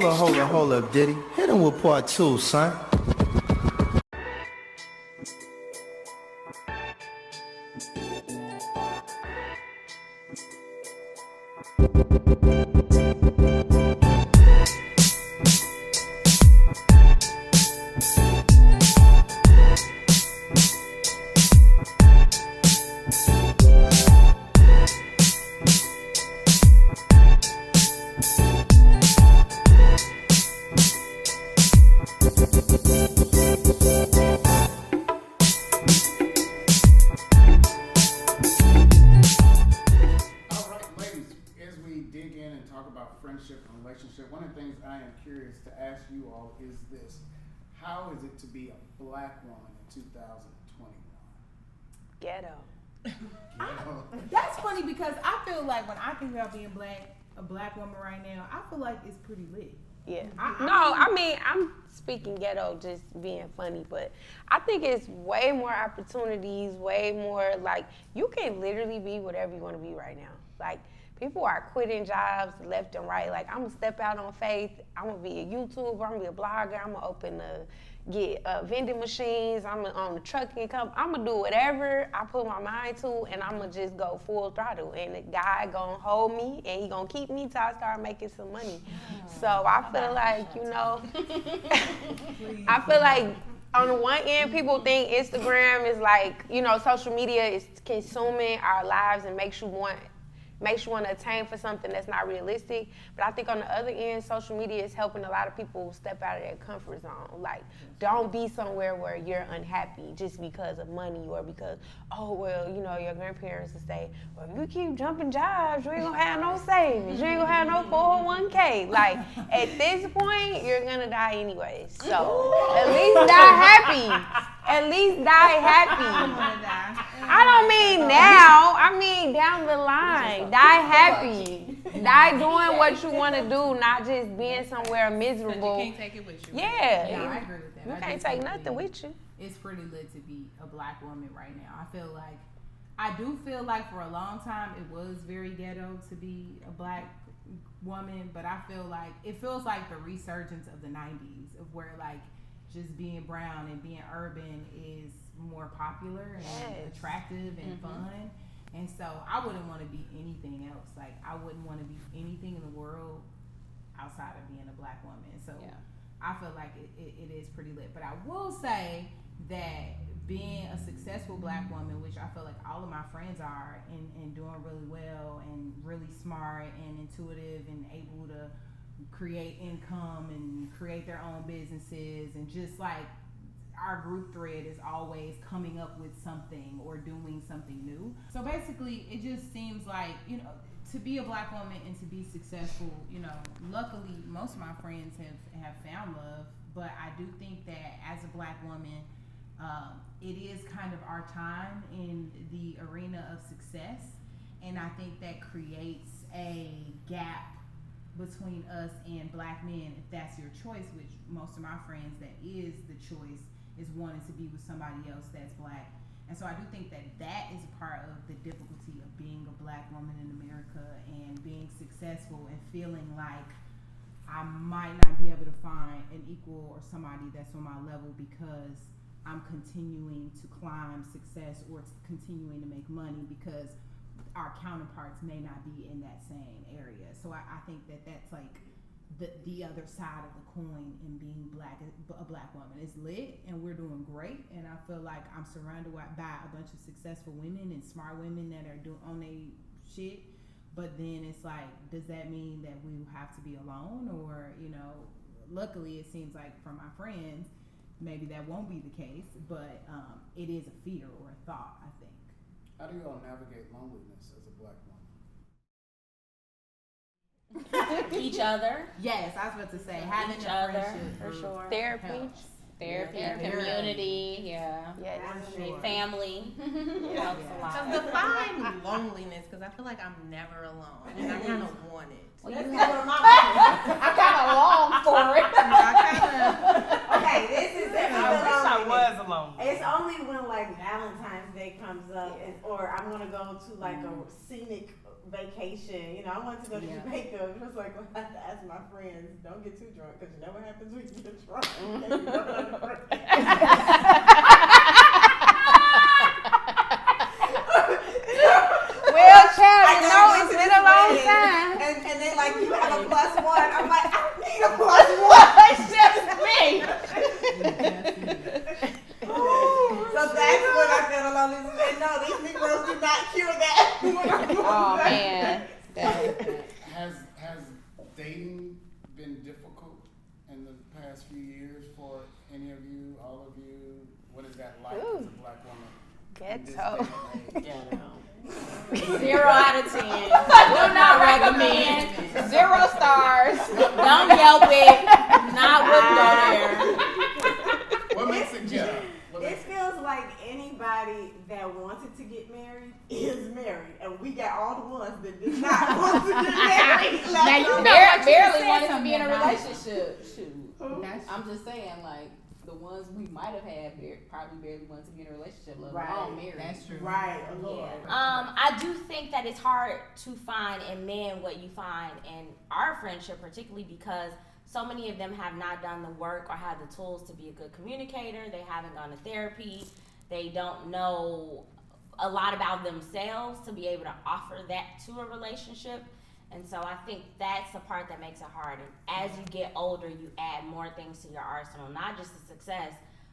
Hold up, Diddy. Hit him with part two, son. One of the things I am curious to ask you all is this: how is it to be a black woman in 2021? Ghetto. That's funny because I feel like when I think about being a black woman right now, I feel like it's pretty lit. Yeah. I mean, I'm speaking ghetto, just being funny, but I think it's way more opportunities, way more, like, you can literally be whatever you want to be right now. Like, people are quitting jobs left and right. Like, I'm going to step out on faith. I'm going to be a YouTuber. I'm going to be a blogger. I'm going to get vending machines. I'm going to own a trucking company. I'm going to do whatever I put my mind to, and I'm going to just go full throttle. And the guy going to hold me, and he going to keep me till I start making some money. So I feel like, I feel like on the one end, people think Instagram is like, social media is consuming our lives and makes you want to attain for something that's not realistic. But I think on the other end, social media is helping a lot of people step out of their comfort zone. Like, don't be somewhere where you're unhappy just because of money or because, your grandparents will say, well, if you keep jumping jobs, you ain't gonna have no savings. You ain't gonna have no 401k. Like, at this point, you're gonna die anyway. So, at least die happy. At least die happy. I don't mean now. I mean down the line. Die happy. Die doing what you want to do, not just being somewhere miserable. You can't take it with you. Yeah. I agree with that. You can't take nothing with you. It's pretty lit to be a black woman right now. I do feel like for a long time it was very ghetto to be a black woman, but I feel like it feels like the resurgence of the 90s of where like just being brown and being urban is more popular and attractive and fun. And so I wouldn't want to be anything else. Like, I wouldn't want to be anything in the world outside of being a black woman. So I feel like it is pretty lit. But I will say that being a successful black woman, which I feel like all of my friends are, and doing really well and really smart and intuitive and able to create income and create their own businesses, and just like our group thread is always coming up with something or doing something new. So basically it just seems like, to be a black woman and to be successful, luckily most of my friends have found love, but I do think that as a black woman, it is kind of our time in the arena of success, and I think that creates a gap between us and black men, if that's your choice, which most of my friends, that is the choice, is wanting to be with somebody else that's black. And so I do think that is a part of the difficulty of being a black woman in America and being successful and feeling like I might not be able to find an equal or somebody that's on my level because I'm continuing to climb success or continuing to make money, because our counterparts may not be in that same area. So I think that's like the other side of the coin in being a black woman. Is lit and we're doing great, and I feel like I'm surrounded by a bunch of successful women and smart women that are doing on their shit. But then it's like, does that mean that we have to be alone? Or, luckily it seems like from my friends, maybe that won't be the case, but it is a fear or a thought, I think. How do you all navigate loneliness as a black woman? Each other. Yes, I was about to say having each a other, friendship for group sure. helps. Therapy, Yeah. community, Yeah, Sure. family helps a lot. Because define loneliness, because I feel like I'm never alone, and I kind of want it. Well, you have I kind of long for it. Okay, this is I was alone. It's only when like Valentine's Day comes up, or I'm gonna go to like a scenic vacation. You know, I wanted to go to Jamaica. It was like, I had to ask my friends, don't get too drunk, because you know what happens when you get drunk. You can't be rubbing on the friends. Well, child, you know it's been a long time. And they like, you have a +1. I'm like, I don't need a +1. It's just me. So that's when I felt alone. And said, no, these Negroes do not cure that. Oh man. Has dating been difficult in the past few years for any of you, all of you? What is that like as a black woman? Ghetto. 0 out of 10. Do not recommend. 0 stars. Don't Yelp it. Not wouldn't go there. What makes it ghetto? It feels like anybody that wanted to get married is married, and we got all the ones that did not want to get married. Now you barely wanted to be in a relationship. Shoot. I'm just saying, like, the ones we might have had probably barely wanted to be in a relationship, let alone married. That's true. Right. I do think that it's hard to find in men what you find in our friendship, particularly because so many of them have not done the work or had the tools to be a good communicator. They haven't gone to therapy. They don't know a lot about themselves to be able to offer that to a relationship. And so I think that's the part that makes it hard. And as you get older, you add more things to your arsenal, not just the success,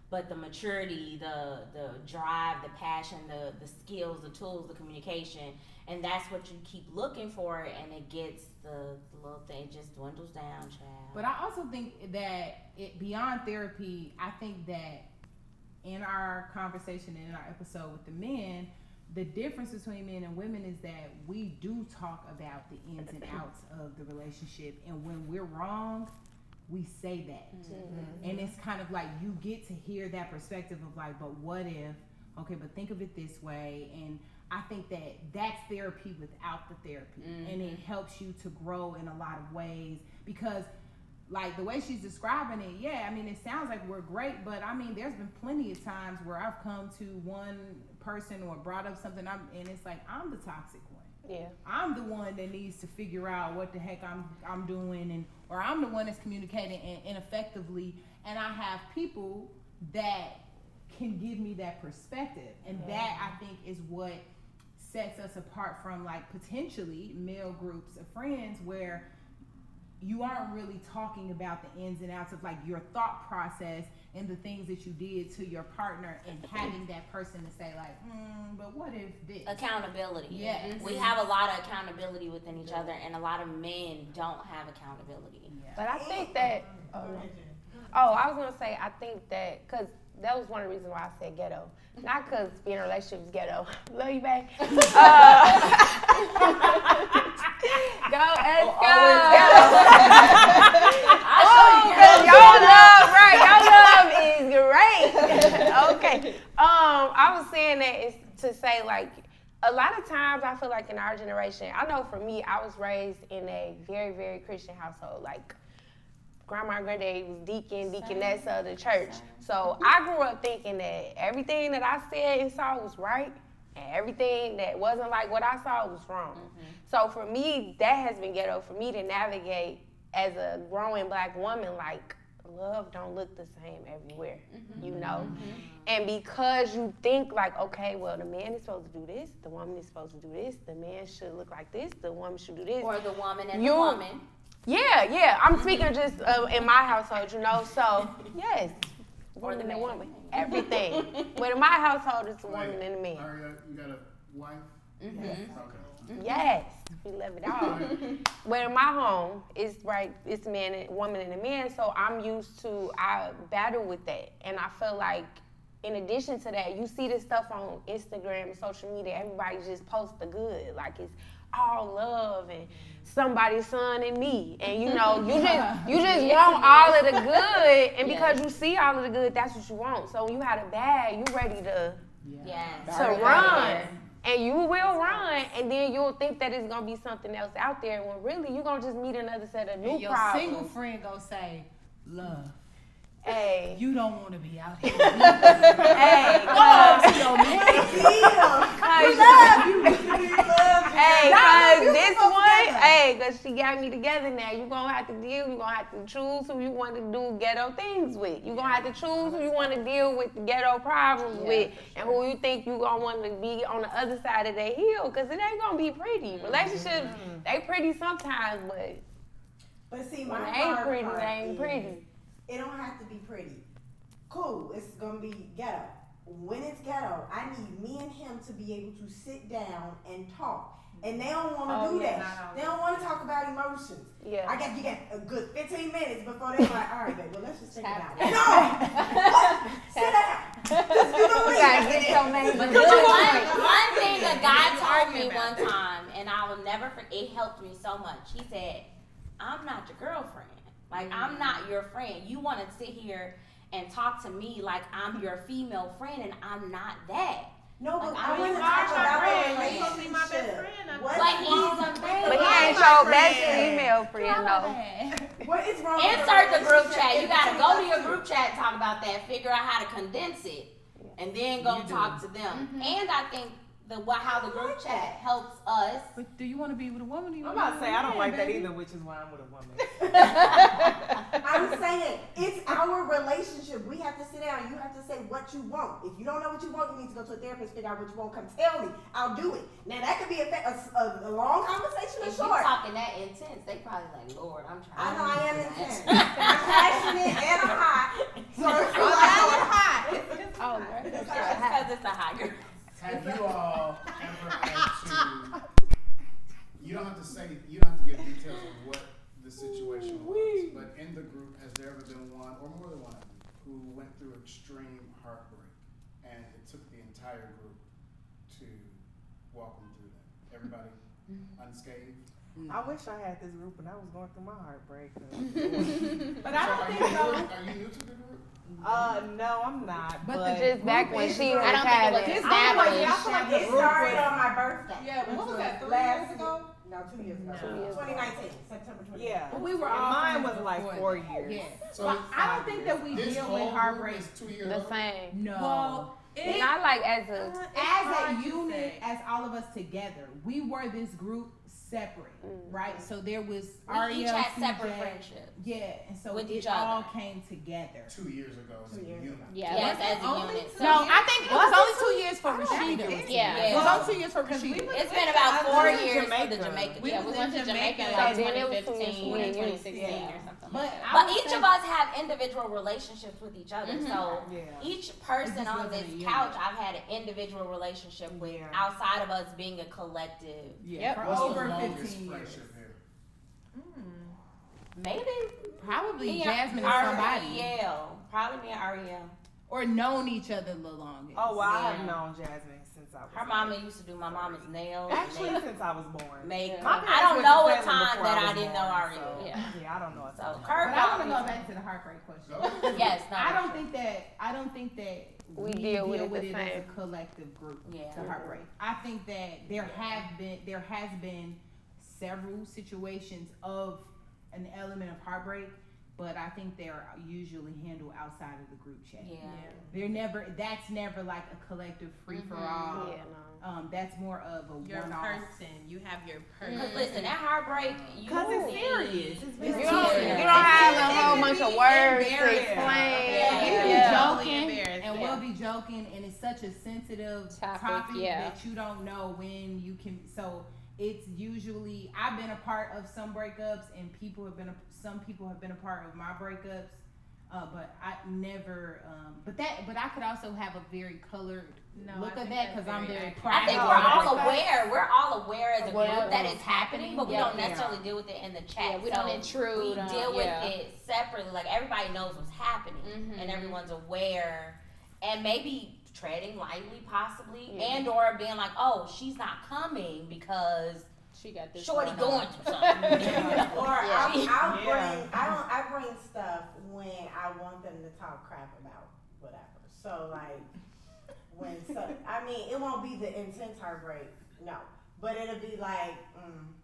but the maturity, the drive, the passion, the skills, the tools, the communication. And that's what you keep looking for, and it gets the little thing, just dwindles down, child. But I also think that beyond therapy, I think that in our conversation, in our episode with the men, the difference between men and women is that we do talk about the ins and outs of the relationship, and when we're wrong, we say that. Mm-hmm. And it's kind of like you get to hear that perspective of like, but what if, okay, but think of it this way. And I think that that's therapy without the therapy. Mm-hmm. And it helps you to grow in a lot of ways, because like the way she's describing it, yeah, I mean, it sounds like we're great, but I mean, there's been plenty of times where I've come to one person or brought up something, and it's like, I'm the toxic one. Yeah, I'm the one that needs to figure out what the heck I'm doing, or I'm the one that's communicating ineffectively, and I have people that can give me that perspective, and that I think is what sets us apart from like potentially male groups of friends where you aren't really talking about the ins and outs of like your thought process and the things that you did to your partner, and having that person to say like, but what if this? Accountability. Yeah. We have a lot of accountability within each other, and a lot of men don't have accountability. Yeah. But I think that, I was going to say, I think that, because that was one of the reasons why I said ghetto. Not because being in a relationship is ghetto. Love you, babe. Go, let's go. Y'all love, right? Y'all love is great. Okay. I was saying that is to say, like, a lot of times I feel like in our generation, I know for me, I was raised in a very, very Christian household. Like, grandma and granddaddy was deaconess of the church. So I grew up thinking that everything that I said and saw was right, and everything that wasn't like what I saw was wrong. Mm-hmm. So for me, that has been ghetto for me to navigate as a growing black woman. Like, love don't look the same everywhere, you know? Mm-hmm. And because you think like, okay, well, the man is supposed to do this, the woman is supposed to do this, the man should look like this, the woman should do this. Or the woman and the woman. Yeah. I'm speaking just in my household, you know. So yes, woman and woman, everything. But in my household, it's a woman and a man. Aria, you got a wife? Mm-hmm. Yes. Okay. Yes, we love it all. But in my home, it's woman and a man. So I battle with that, and I feel like, in addition to that, you see this stuff on Instagram and social media. Everybody just posts the good, like it's all love and somebody's son and me, and you know, you just want all of the good, and because you see all of the good, that's what you want. So when you have a bad, you ready to run, and you will run, and then you'll think that it's gonna be something else out there, when really you're gonna just meet another set of new problems. Your single friend gonna say love. Hey. You don't want to be out here. Hey, Go home to your man. Hey, cause this one, hey, cause she got me together now. You gonna have to deal. You gonna have to choose who you want to do ghetto things with. You gonna have to choose who you want to deal with the ghetto problems with, and who you think you gonna want to be on the other side of their hill. Cause it ain't gonna be pretty. Relationships, they pretty sometimes, But see, when my they ain't hard pretty, part they ain't is, pretty. It don't have to be pretty. Cool, it's gonna be ghetto. When it's ghetto, I need me and him to be able to sit down and talk. And they don't want to do that. They don't want to talk about emotions. Yeah. You got a good 15 minutes before they're like, all right, babe, well, let's just think about it. No! Sit down. Just do the reading. One thing a guy told me one time, and I will never forget, it helped me so much. He said, I'm not your girlfriend. Like, I'm not your friend. You want to sit here and talk to me like I'm your female friend, and I'm not that. No, but like, I want to talk about a relationship. But he's a friend. But he ain't your best female friend, though. What is wrong Insert with the group chat. You gotta go to your group chat and talk about that. Figure out how to condense it, and then go talk to them. And I think how the group chat helps us. But do you want to be with a woman? Or do you I'm want about to say I don't like that either, which is why I'm with a woman. I'm saying it's our relationship. We have to sit down. You have to say what you want. If you don't know what you want, you need to go to a therapist, figure out what you want. Come tell me. I'll do it. Now that could be a long conversation or If short. you talking that intense, they probably like, Lord, I'm trying. I know I am intense. I'm passionate and I'm hot. So it's hot. Oh, girl. Because it's a high girl. Have you all ever had to? You don't have to give details of what the situation was, but in the group, has there ever been one or more than one of you who went through extreme heartbreak, and it took the entire group to walk them through that? Everybody unscathed? I wish I had this group and I was going through my heartbreak. But I don't think so. Are you new to the group? No, I'm not. But just back when she was I don't think it was having. established. It started on my birthday. Yeah, what was that, 3 Last years ago? No, 2 years ago. 2 years ago. 2019, September 2019. Yeah. But we were And all mine friends was like before 4 years. Yeah. So But I don't think that we this deal whole with group heartbreak is 2 years The old? same. No. Well, Not like as a. As a unit, as all of us together, we were this group separate, right? So there was We each had CJ, separate friendships. Yeah, and so With it each all other. came together. 2 years ago as a unit. Yes, as a unit. So No, I think it was only 2 years for Resheida. Yeah. It was only 2 years for Resheida. it's been about 4 was in years Jamaica. for the Jamaica. We Yeah, we was went in to Jamaica in Jamaica, like so then it was 2015 or 2016 Yeah. or something. But I But would each say- of us have individual relationships with each other. So Yeah. each person just on wasn't this a unit. couch, I've had an individual relationship with Yeah. outside of us being a collective. Yeah, for What's over the longest 15 years. friendship here? Maybe Probably me Jasmine and or somebody. Ariel. Probably me and Ariel. Or known each other the longest. Oh, well, I Yeah. have known Jasmine since I was Her mama used to do my mama's nails. Actually, since I was born. Makeup. My I parents don't went know to a Salem time before that I was didn't know born, Ariel. so, Yeah. Yeah, I don't know a So time. Kurt But I want to brought go me. back to the heartbreak question. Yes, no. I don't think that We deal with it the as same. a collective group. Yeah. To heartbreak. I think that there has been several situations of an element of heartbreak, but I think they're usually handled outside of the group chat. Yeah. That's never like a collective free for all. Yeah, no. That's more of a Your one-off. person. You have your person. Cause listen, that heartbreak, Because it's serious. It's very You don't serious. have a whole bunch of words to embarrassing. explain. Yeah. We be Yeah. joking, Embarrassed, and yeah. we'll be joking, and it's such a sensitive topic yeah. that you don't know when you can. So it's usually I've been a part of some breakups, and some people have been a part of my breakups, but I never. But I could also have a very colored look I at think that because that's I'm very very accurate. proud. I think of we're my all breakups. aware. We're all aware as a Aware group of that what's it's happening, but we Yeah. don't necessarily deal with it in the chat. Yeah, we don't So intrude We on- deal with yeah. it separately. Like everybody knows what's happening, and everyone's aware, and maybe treading lightly, possibly, and or being like, "Oh, she's not coming because She got this. Shorty going on. going through something." Or Yeah. I bring stuff when I want them to talk crap about whatever. So like it won't be the intense heartbreak, no. But it'll be like,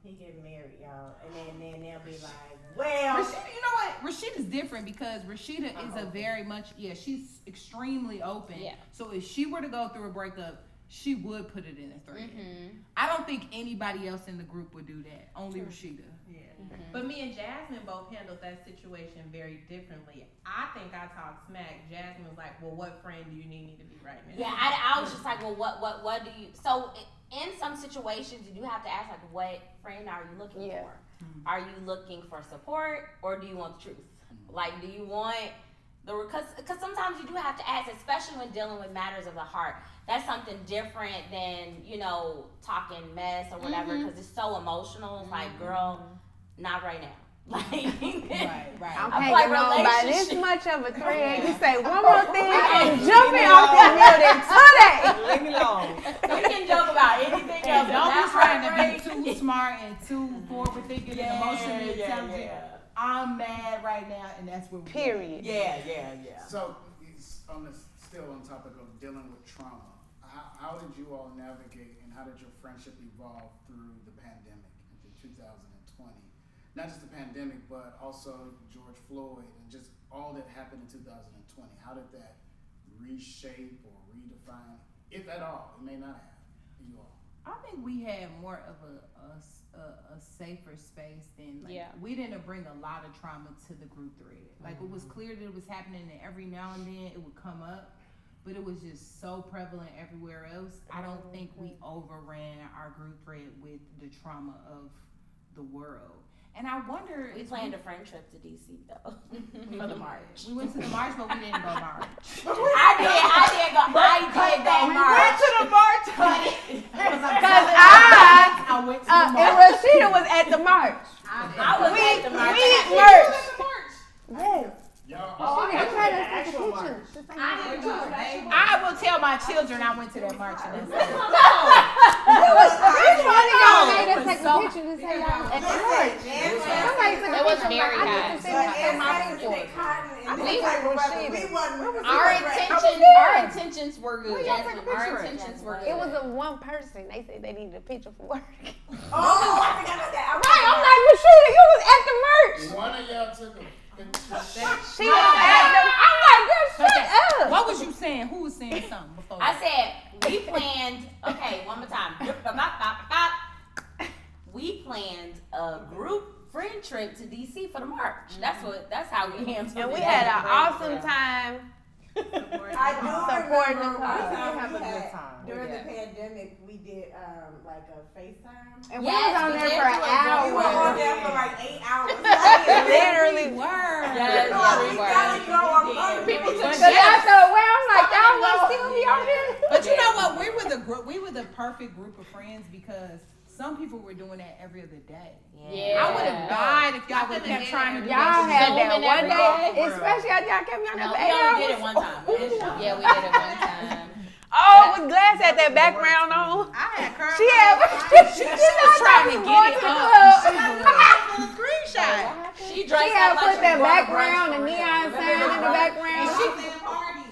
he getting married, y'all. And then they'll be like, well. Rashida, you know what? Rashida's different because Resheida is a very much she's extremely open. Yeah. So if she were to go through a breakup, she would put it in a thread. Mm-hmm. I don't think anybody else in the group would do that. Only Resheida. Yeah. Mm-hmm. But me and Jasmine both handled that situation very differently. I think I talked smack. Jasmine was like, well, what friend do you need me to be right now? Yeah, I was just like, well, what do you? So in some situations, you do have to ask, like, what friend are you looking for? Mm-hmm. Are you looking for support or do you want the truth? Like, do you want because sometimes you do have to ask, especially when dealing with matters of the heart. That's something different than, talking mess or whatever, because it's so emotional. It's like, girl, not right now. Like, right. I'm I feel hanging like on by this relationship- much of a thread. You say one more thing and jumping off the building today. Leave me alone. We can joke about anything else. And don't be but trying that to be too smart and too forward thinking and emotionally intelligent. I'm mad right now, and that's what. Period. Yeah. So, still on topic of dealing with trauma, how did you all navigate and how did your friendship evolve through the pandemic in 2020? Not just the pandemic, but also George Floyd and just all that happened in 2020. How did that reshape or redefine, if at all? It may not have, you all. I think we had more of a safer space than we didn't bring a lot of trauma to the group thread. Like it was clear that it was happening, and every now and then it would come up, but it was just so prevalent everywhere else. I don't think we overran our group thread with the trauma of the world. And I wonder We planned a friend trip to DC though for the march. We went to the march, but we didn't go march. I did go march. Went to the march, honey. Because I went to the and march. Resheida was at the march. I was at the march. We merged. Yes. Y'all, She tried to take a picture. I will tell my children I went to that march. And that's it. This one of y'all made us take a picture to say y'all at the march. Somebody took a It was picture. very I hot. need to send Our intentions were good. Jasmine, our intentions were good. It was a one person. They said they needed a picture for work. Oh, I forgot about that. Right, I'm like, Resheida, you was at the merch. one of y'all took a picture. She was at the I'm like, girl, shut up. What was you saying? Who was saying something before? I said we planned. Okay, one more time. We planned a group friend trip to DC for the march. That's how we handled it. And we had an awesome time. I do Supporting remember the cause. one time We have a we good had, time. during Yeah. the pandemic, we did like a FaceTime. And we was on there for an We were on hour. there for like 8 hours. Literally. were. Yes, We gotta go on People took Because after a while, I'm like, y'all want to still be on here? But you know what? We were the perfect group of friends because some people were doing that every other day. Yeah. I would have died if y'all would have kept trying to do Y'all that. had that Zooming one every day, especially after y'all kept me on there No, for we 8 only did it hours. one time. Yeah, we did it one time. Oh, with Glass had that background on. I had curls. She had, she was trying to get it up. Screenshot. She She dressed had up like put she that was going to background, brunch the for neon real. sign in the background.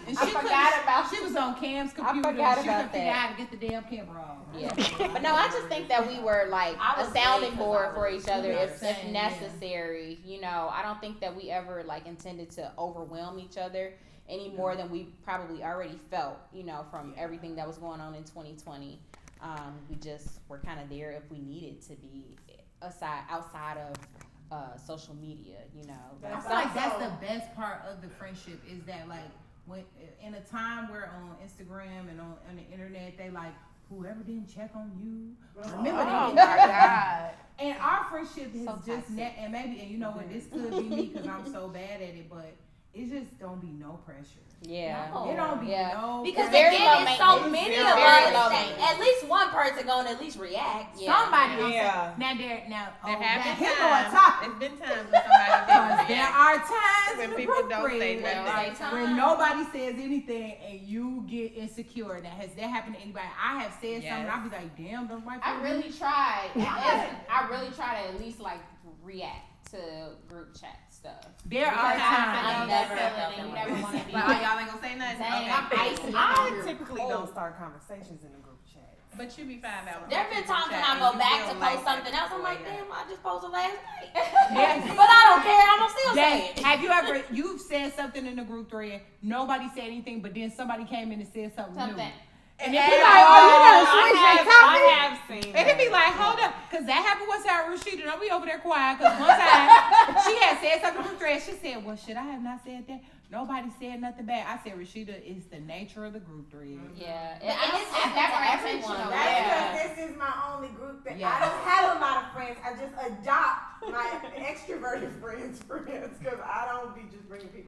And she forgot about. She was on Cam's computer. forgot and she about couldn't figure that. out how to get the damn camera on. Yeah. But no, I just think that we were like I was a sounding late 'cause board I for was each other if Same, necessary. You know, I don't think that we ever like intended to overwhelm each other any more than we probably already felt, you know, from everything that was going on in 2020. We just were kind of there if we needed to be outside of social media, you know. I feel like that's the best part of the friendship is that like when in a time where on Instagram and on the internet they like whoever didn't check on you. Remember Oh that. my God. And our friendship has So just toxic. and maybe and you know what, this could be me because I'm so bad at it, but it just don't be no pressure. Yeah. No. It don't be no Because Very again, low it's so maintenance. many Very of low us that maintenance. at least one person gonna at least react. Yeah. Somebody gonna Yeah. say, now There that have here been go a times. topic. It's been times when somebody Because didn't there react. are times When in the people group don't say thread nothing. where nobody says anything and you get insecure. Now, has that happened to anybody? I have said something, and I'll be like, damn, don't white I people. really tried. I really try to at least like react to group chat stuff. There are I times. never felt felt that you way. never want to be. But y'all ain't gonna say nothing. Dang, Okay. I'm icy. I typically don't start conversations in the group chat. But you be fine out. There have been times when I go back to post something else. I'm like, damn, I just posted last night. Yes. But I don't care. I'm still You've said something in the group thread, nobody said anything, but then somebody came in and said something new. And it be like, I have seen and it be like, hold up, because that happened one time with Resheida. Don't be over there quiet, because one time she had said something in the thread. She said, well, shit, I have not said that. Nobody said nothing bad. I said, Resheida, is the nature of the group thread. Yeah. But it's never intentional. That's because this is my only group that I don't have a lot of friends. I just adopt my extroverted friends, because I don't be just bringing people.